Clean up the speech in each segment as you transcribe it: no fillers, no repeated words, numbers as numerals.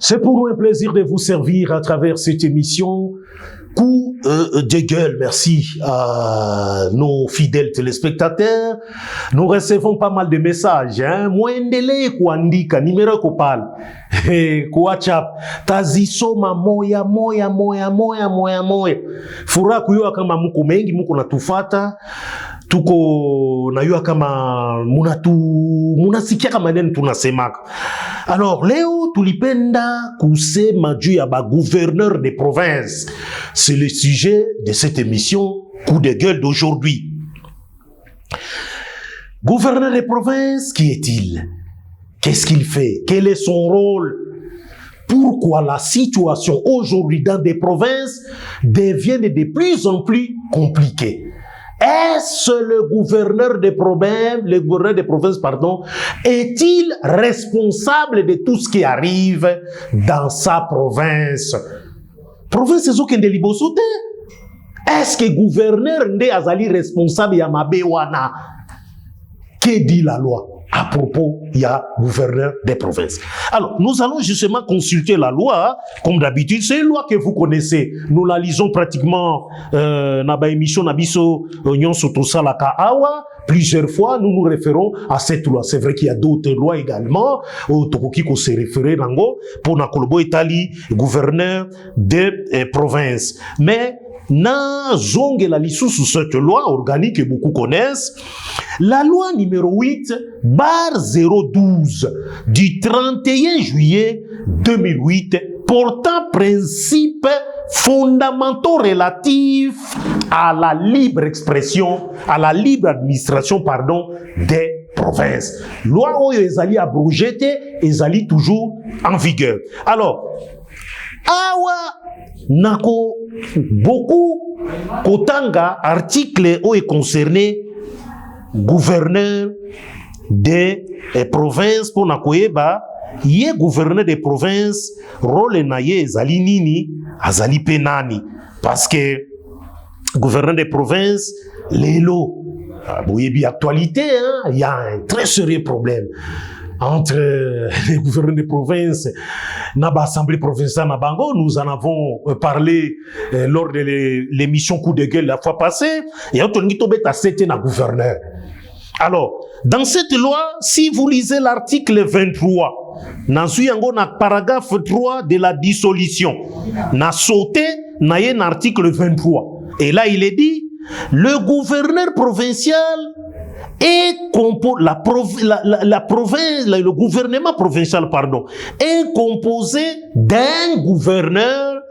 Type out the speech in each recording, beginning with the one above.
C'est pour nous un plaisir de vous servir à travers cette émission. Coup de gueule, merci à nos fidèles téléspectateurs. Nous recevons pas mal de messages. Muendelee kuandika, nimero kopal. Kuachap. Tazisoma moya. Furaha kuyua kama muko mengi, muko natufata. Tuko nayua kama munasikia kama nini tunasemaka. Alors leo tulipenda kusema juu ya ba gouverneur des provinces. C'est le sujet de cette émission Coup de gueule d'aujourd'hui. Gouverneur des provinces, qui est-il? Qu'est-ce qu'il fait? Quel est son rôle? Pourquoi la situation aujourd'hui dans des provinces devient de plus en plus compliquée? Est-ce le gouverneur des provinces, est-il responsable de tout ce qui arrive dans sa province? Province ezokende liboso te. Est-ce que gouverneur nde azali responsable ya mabe wana? Que dit la loi à propos ya gouverneur des provinces? Alors, nous allons justement consulter la loi, comme d'habitude. C'est une loi que vous connaissez. Nous la lisons pratiquement na ba émission na biso nyonso tosalaka awa. Plusieurs fois, nous nous référons à cette loi. C'est vrai qu'il y a d'autres lois également. Tokoki ko se référer nango pour na kolobo etali gouverneur des provinces. Mais na zonge la lisusu cette loi organique que beaucoup connaissent, la loi numéro 8/012 du 31 juillet 2008 portant principes fondamentaux relatifs à la libre expression, à la libre administration, des provinces. Loi oyo ezali abrogée te, ezali toujours en vigueur. Alors, awa nako beaucoup kotanga article oyo concerné gouverneur des provinces pour nakoyeba ye gouverneur des provinces rôle na ye ezali nini azali penani parce que gouverneur des provinces lelo boyebi actualité il y a un très sérieux problème entre les gouverneurs de province na l'Assemblée provinciale na bango. Nous en avons parlé lors de l'émission Coup de gueule la fois passée. Et on tolingi tobeta c'était na gouverneur. Alors, dans cette loi, si vous lisez l'article 23, na yango na paragraphe 3 de la dissolution, na sauté na yen article 23. Et là, il est dit, le gouverneur provincial et le gouvernement provincial, est composé d'un gouverneur,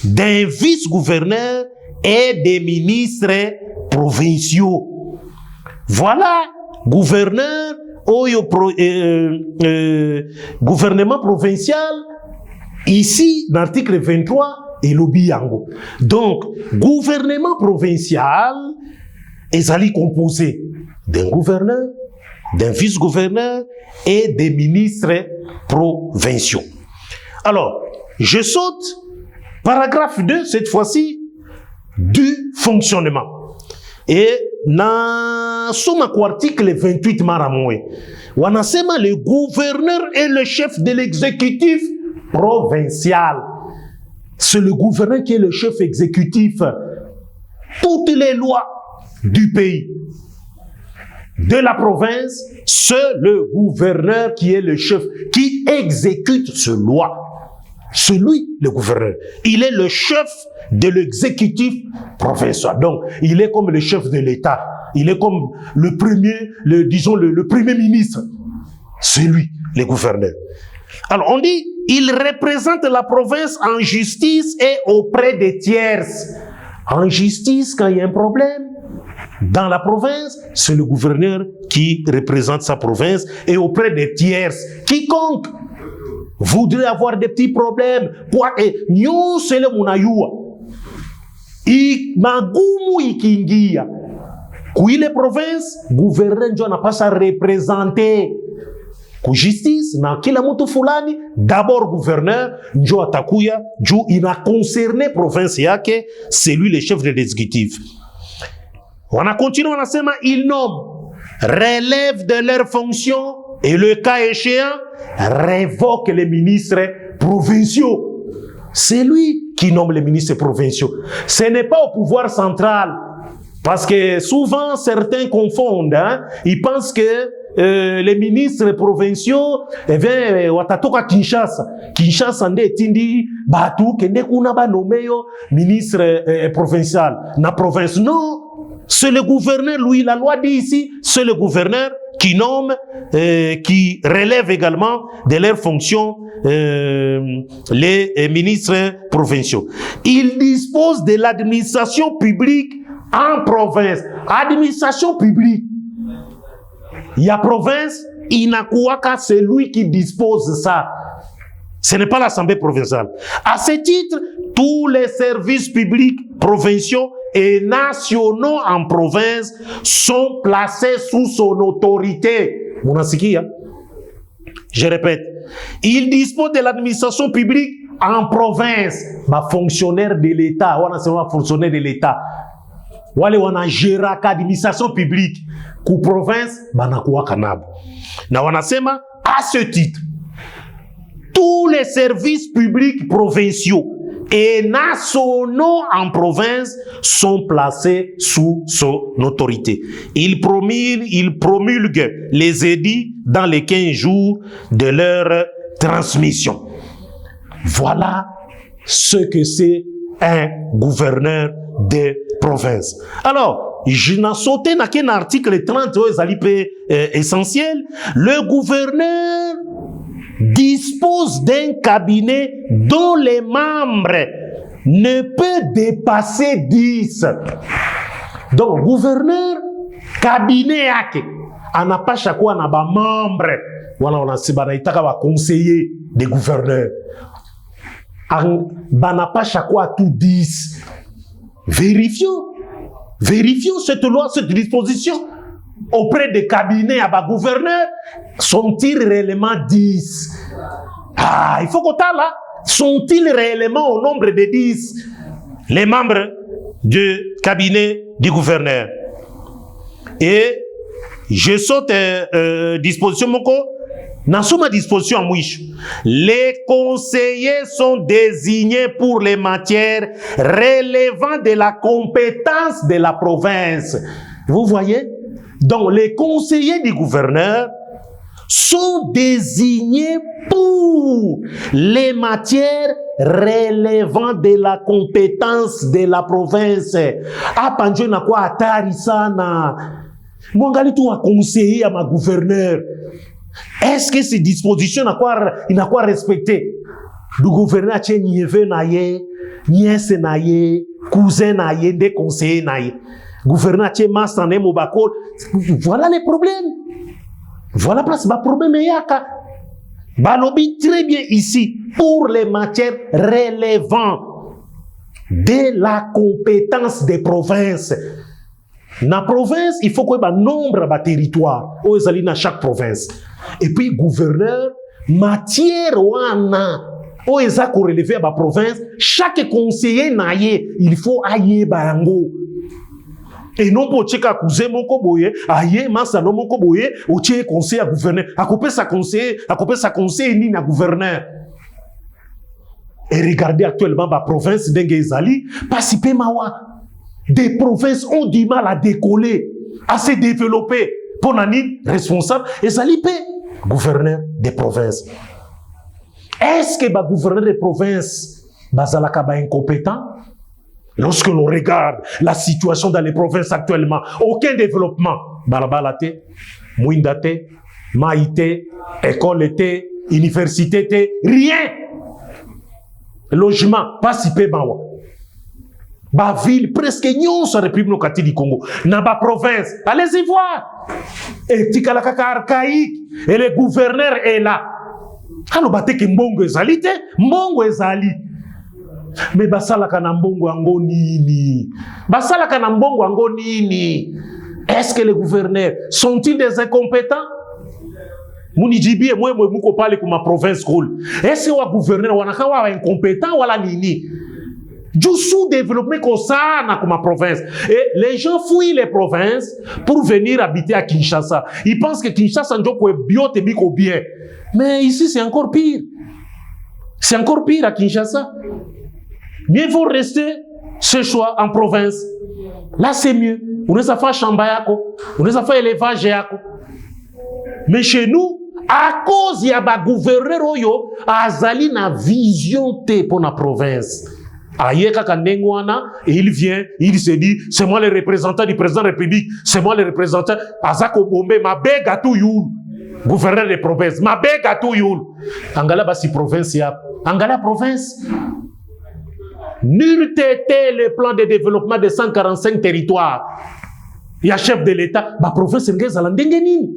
d'un vice-gouverneur et des ministres provinciaux. Voilà, gouverneur, gouvernement provincial, ici, dans l'article 23, et l'obiyango. Donc, gouvernement provincial est composé d'un gouverneur, d'un vice-gouverneur et des ministres provinciaux. Alors, je saute paragraphe 2, cette fois-ci, du fonctionnement. Et na soma article 28 maramoué, wanasema le gouverneur est le chef de l'exécutif provincial. C'est le gouverneur qui est le chef exécutif. Toutes les lois du pays, de la province, c'est le gouverneur qui est le chef, qui exécute ces lois. C'est lui, le gouverneur. Il est le chef de l'exécutif provincial. Donc, il est comme le chef de l'État. Il est comme le premier, le premier ministre. C'est lui, le gouverneur. Alors, on dit, il représente la province en justice et auprès des tierces. En justice, quand il y a un problème, dans la province, c'est le gouverneur qui représente sa province et auprès des tierces. Quiconque voudrait avoir des petits problèmes, quoi, et nyo sele munayua. I magumu ikiingia. Kui les provinces, gouverneur njo anapasa représenter. Ku justice, na kila mtu fulani, d'abord gouverneur, njo atakuya, njo ina concerné province yake, c'est lui le chef de l'exécutif. On a continué, on a sema, ils nomment, relèvent de leurs fonctions et le cas échéant, révoque les ministres provinciaux. C'est lui qui nomme les ministres provinciaux. Ce n'est pas au pouvoir central. Parce que souvent, certains confondent. Hein? Ils pensent que les ministres provinciaux, watatoka Kinshasa. Kinshasa nde tindi batu kende kuna ba nomeyo ministre provincial na province. Non, c'est le gouverneur, lui, la loi dit ici, c'est le gouverneur qui nomme, qui relève également de leurs fonctions les ministres provinciaux. Il dispose de l'administration publique en province. Administration publique. Il y a province, Inakuaka, c'est lui qui dispose ça. Ce n'est pas l'Assemblée provinciale. À ce titre, tous les services publics provinciaux et nationaux en province sont placés sous son autorité. Je répète, il dispose de l'administration publique en province. Ma fonctionnaire de l'État, on a seulement fonctionnaire de l'État. Wale wana géraka administration publique ku province banakuwa kanabo. Na wanasema à ce titre, tous les services publics provinciaux et nationaux en province sont placés sous son autorité. Il promulgue les édits dans les 15 jours de leur transmission. Voilà ce que c'est un gouverneur de province. Alors, je n'ai sauté dans un article 30 essentiel. Le gouverneur dispose d'un cabinet dont les membres ne peuvent dépasser 10. Donc, gouverneur, cabinet yake, anapasha kuwa na ba membre. Voilà, on a sibanaitaka ba conseiller des gouverneurs. Banapasha kuwa tout 10. Vérifions cette loi, cette disposition auprès des cabinets à bas gouverneurs. Sont-ils réellement 10? Ah, il faut qu'on t'a là. Sont-ils réellement au nombre de 10 les membres du cabinet du gouverneur? Et je saute disposition moko. Nasuma disposition mouche. Les conseillers sont désignés pour les matières relevant de la compétence de la province. Vous voyez? Donc, les conseillers du gouverneur sont désignés pour les matières relevant de la compétence de la province. Ah, panjo na kwa atari sana. Mwangali tu wa conseiller à ma gouverneur. Est-ce que ces dispositions n'a quoi respecter? Le gouverneur a niévé naïe, nièce naïe, cousin naïe, des conseillers naïe. Gouverneur a master naïe mobako. Voilà les problèmes. Voilà place ba problème yaka. Balobi très bien ici pour les matières relevant de la compétence des provinces. Na province, il faut qu'il y ait un nombre de territoires où ils allaient dans chaque province. Et puis, gouverneur, matière wana, où ils ont relevé à la province, chaque conseiller naïe, il faut aïe bango. Et non pour tcheka cousin moko boye, aïe masa no moko boye, ou tchè conseiller à gouverneur, à couper sa conseiller ni na gouverneur. Et regardez actuellement la province d'Engezali, participer mawa. Des provinces ont du mal à décoller, à se développer. Pour nani responsable, et ça l'IP, gouverneur des provinces. Est-ce que le gouverneur des provinces bazalaka ba incompétent? Lorsque l'on regarde la situation dans les provinces actuellement, aucun développement. Balabalate, Mouindate, Maïté, école, université, rien. Logement, pas si peu bawa. Ba ville presque nyon sa République du Congo. Na ba province, allez-y voir. Et tikalaka archaïque et le gouverneur est là. Alors bateke mbongo ezali te, mbongo ezali. Mais basalaka na mbongo ango nini? Basalaka na mbongo ango nini? Est-ce que les gouverneurs sont-ils des incompétents? Munijibi moi muko pale kuma province rôle. Est-ce que wa gouverneur wanaka wa incompétent wala nini? du sous-développement comme ça dans ma province. Et les gens fuient les provinces pour venir habiter à Kinshasa. Ils pensent que Kinshasa est bien. Mais ici, c'est encore pire. C'est encore pire à Kinshasa. Mieux vaut rester ce choix en province. Là, c'est mieux. On ne sait pas chambayako, on ne sait pas élevage yako. Mais chez nous, à cause y a ba gouverneur oyo azali na vision te pour la province. Ayeka kandengwana et il vient, il se dit c'est moi le représentant du président de la République, c'est moi le représentant Azako Bombe ma bega tout youl. Gouverneur de province, ma bega tout youl. Angala basi province ya. Angala province. Nul n'était le plan de développement de 145 territoires. Il y a chef de l'État, ma province est en Ndengeni.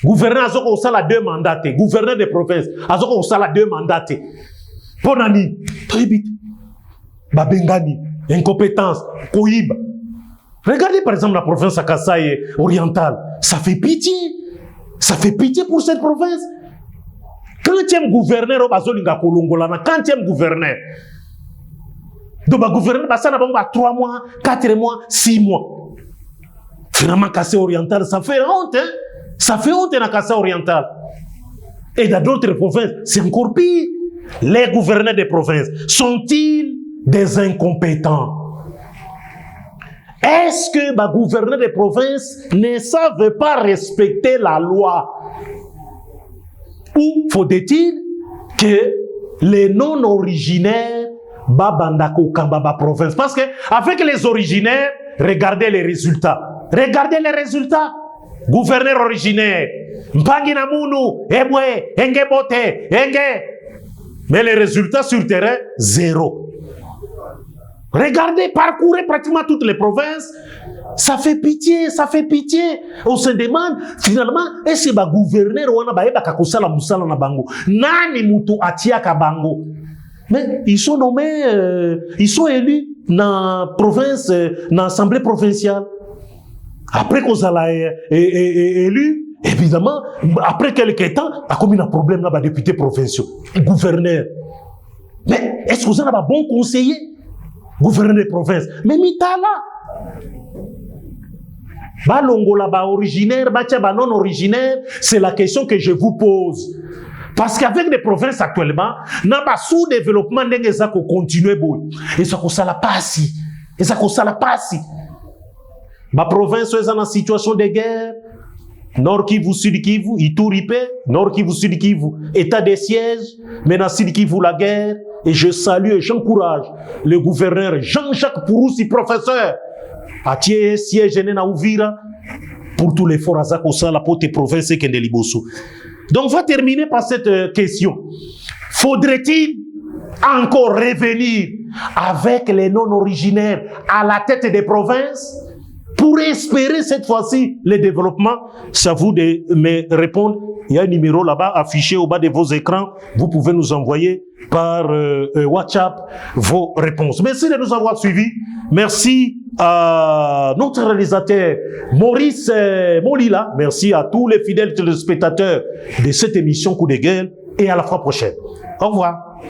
Gouverneur Azoko Osala 2 mandats. Gouverneur de province Azoko Osala 2 mandats. Ponani, Tribit, Babengani, incompétence, Koïba. Regardez par exemple la province à Kasaï orientale. Ça fait pitié. Ça fait pitié pour cette province. 40e gouverneur au Bazolinga Kolongolana, 40e gouverneur. Donc, le gouverneur, ça n'a pas 3 mois, 4 mois, 6 mois. Finalement, Kassai oriental, ça fait honte, hein? Ça fait honte dans Kassai oriental. Et dans d'autres provinces, c'est encore pire. Les gouverneurs des provinces sont-ils des incompétents? Est-ce que les gouverneurs des provinces ne savent pas respecter la loi? Ou faudrait-il que les non-originaires babandako kambaba province? Parce que avec les originaires, regardez les résultats. Regardez les résultats. Gouverneur originaire, Mpangi Namunu, Ebwe, Engebote, Enge. Mais les résultats sur terrain, zéro. Regardez, parcourez pratiquement toutes les provinces. Ça fait pitié, ça fait pitié. On se demande, finalement, est-ce que le gouverneur wana baeba kakosala musala na bango? Nani mutu atiaka bango? Mais ils sont nommés, ils sont élus dans la province, dans l'assemblée provinciale. Après qu'on soit élu, évidemment, après quelques temps, il y a comme un problème là, député provincial, gouverneur. Mais est-ce que vous avez un bon conseiller? Gouverneur de province. Mais mitala. Balongola ba originaire, ba non originaire, c'est la question que je vous pose. Parce qu'avec les provinces actuellement, n'a pas sous-développement n'est ça qu'on continue bon. Et ça qu'on la passe. Et ça qu'on la passe. Ma province est en situation de guerre. Nord Kivu, Sud Kivu, Ituripe, Nord Kivu, Sud Kivu, état de siège, maintenant Sud Kivu la guerre. Et je salue et j'encourage le gouverneur Jean-Jacques Pouroussi, professeur, à Thier, siège na Ouvira, pour tous les forts Azakosa, la pote province et Kendeliboso. Donc, on va terminer par cette question. Faudrait-il encore revenir avec les non-originaires à la tête des provinces pour espérer cette fois-ci le développement? C'est à vous de me répondre. Il y a un numéro là-bas affiché au bas de vos écrans. Vous pouvez nous envoyer par WhatsApp vos réponses. Merci de nous avoir suivis. Merci à notre réalisateur Maurice Molila. Merci à tous les fidèles téléspectateurs de cette émission Coup de gueule et à la fois prochaine. Au revoir.